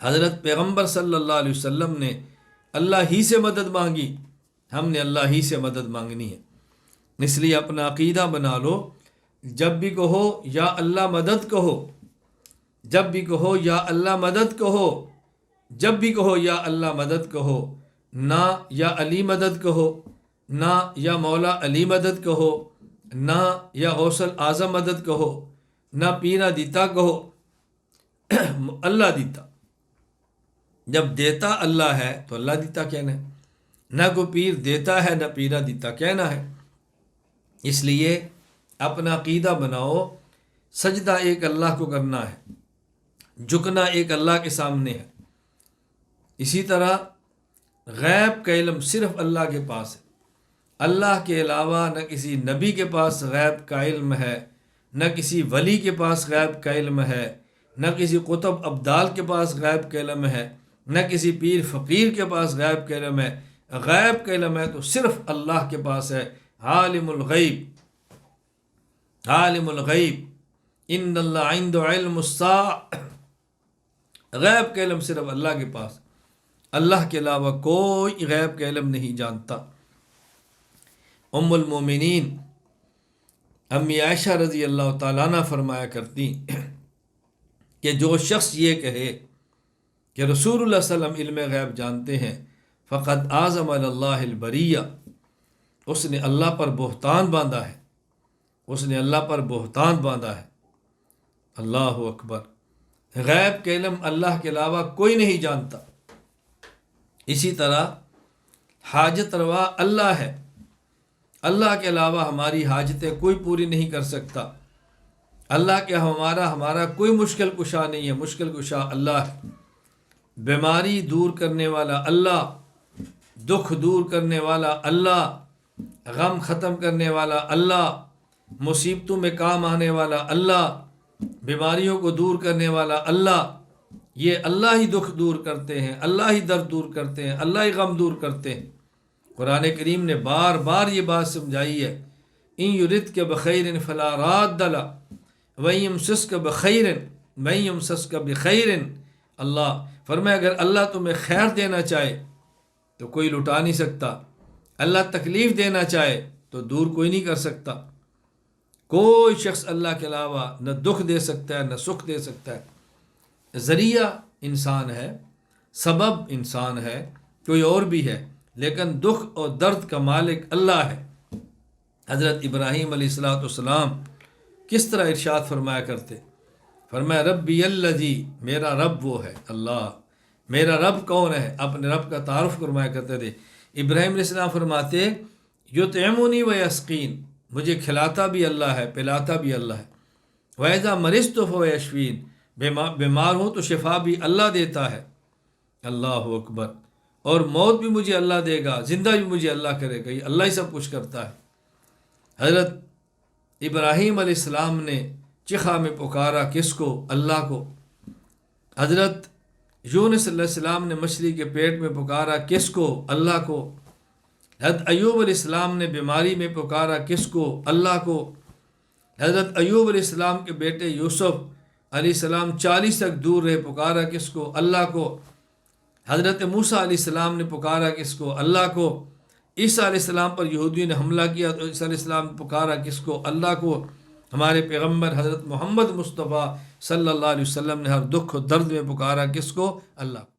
حضرت پیغمبر صلی اللہ علیہ وسلم نے اللہ ہی سے مدد مانگی، ہم نے اللہ ہی سے مدد مانگنی ہے۔ اس لیے اپنا عقیدہ بنا لو، جب بھی کہو یا اللہ مدد کہو، جب بھی کہو یا اللہ مدد کہو، جب بھی کہو یا اللہ مدد کہو، نہ یا علی مدد کہو، نہ یا مولا علی مدد کہو، نہ یا غوث الاعظم مدد کہو، نہ پیرا دیتا کہو، اللہ دیتا۔ جب دیتا اللہ ہے تو اللہ دیتا کہنا ہے، نہ کوئی پیر دیتا ہے نہ پیرا دیتا کہنا ہے۔ اس لیے اپنا عقیدہ بناؤ، سجدہ ایک اللہ کو کرنا ہے، جھکنا ایک اللہ کے سامنے ہے۔ اسی طرح غیب کا علم صرف اللہ کے پاس ہے، اللہ کے علاوہ نہ کسی نبی کے پاس غیب کا علم ہے، نہ کسی ولی کے پاس غیب کا علم ہے، نہ کسی قطب ابدال کے پاس غیب کا علم ہے، نہ کسی پیر فقیر کے پاس غیب کا علم ہے۔ غیب کا علم ہے تو صرف اللہ کے پاس ہے۔ عالم الغیب، عالم الغیب، ان اللہ عند علم الساعہ، غیب کا علم صرف اللہ کے پاس، اللہ کے علاوہ کوئی غیب کا علم نہیں جانتا۔ ام المومنین امی عائشہ رضی اللہ تعالیٰ عنہ فرمایا کرتی کہ جو شخص یہ کہے کہ رسول اللہ صلی اللہ علیہ وسلم علم غیب جانتے ہیں، فقد اعظم علی اللہ البریہ، اس نے اللہ پر بہتان باندھا ہے، اس نے اللہ پر بہتان باندھا ہے۔ اللہ اکبر، غیب کے علم اللہ کے علاوہ کوئی نہیں جانتا۔ اسی طرح حاجت روا اللہ ہے، اللہ کے علاوہ ہماری حاجتیں کوئی پوری نہیں کر سکتا۔ اللہ کے ہمارا کوئی مشکل کشا نہیں ہے، مشکل کشا اللہ ہے۔ بیماری دور کرنے والا اللہ، دکھ دور کرنے والا اللہ، غم ختم کرنے والا اللہ، مصیبتوں میں کام آنے والا اللہ، بیماریوں کو دور کرنے والا اللہ، یہ اللہ ہی دکھ دور کرتے ہیں، اللہ ہی درد دور کرتے ہیں، اللہ ہی غم دور کرتے ہیں۔ قرآن کریم نے بار بار یہ بات سمجھائی ہے، ان یردک بخیر فلا راد لہ وَإِن یمسسک بخیر وَإِن یمسسک بخیر۔ اللہ فرمایا اگر اللہ تمہیں خیر دینا چاہے تو کوئی لٹا نہیں سکتا، اللہ تکلیف دینا چاہے تو دور کوئی نہیں کر سکتا۔ کوئی شخص اللہ کے علاوہ نہ دکھ دے سکتا ہے نہ سکھ دے سکتا ہے۔ ذریعہ انسان ہے، سبب انسان ہے، کوئی اور بھی ہے، لیکن دکھ اور درد کا مالک اللہ ہے۔ حضرت ابراہیم علیہ السلام کس طرح ارشاد فرمایا کرتے، فرمایا ربی الذی، میرا رب وہ ہے اللہ۔ میرا رب کون ہے؟ اپنے رب کا تعارف فرمایا کرتے تھے۔ ابراہیم علیہ السلام فرماتے یطعمنی ویسقین، مجھے کھلاتا بھی اللہ ہے، پلاتا بھی اللہ ہے۔ وَإِذَا مَرِضْتُ فَهُوَ يَشْفِينِ، بیمار ہوں تو شفا بھی اللہ دیتا ہے۔ اللہ اکبر، اور موت بھی مجھے اللہ دے گا، زندہ بھی مجھے اللہ کرے گا، یہ اللہ ہی سب کچھ کرتا ہے۔ حضرت ابراہیم علیہ السلام نے چخا میں پکارا کس کو؟ اللہ کو۔ حضرت یونس علیہ السلام نے مچھلی کے پیٹ میں پکارا کس کو؟ اللہ کو۔ حضرت ایوب علیہ السلام نے بیماری میں پکارا کس کو؟ اللہ کو۔ حضرت ایوب علیہ السلام کے بیٹے یوسف علیہ السلام 40 تک دور رہے، پکارا کس کو؟ اللہ کو۔ حضرت موسیٰ علیہ السلام نے پکارا کس کو؟ اللہ کو۔ عیسیٰ علیہ السلام پر یہودیوں نے حملہ کیا تو عیسیٰ علیہ السلام نے پکارا کس کو؟ اللہ کو۔ ہمارے پیغمبر حضرت محمد مصطفیٰ صلی اللہ علیہ وسلم نے ہر دکھ و درد میں پکارا کس کو؟ اللہ کو۔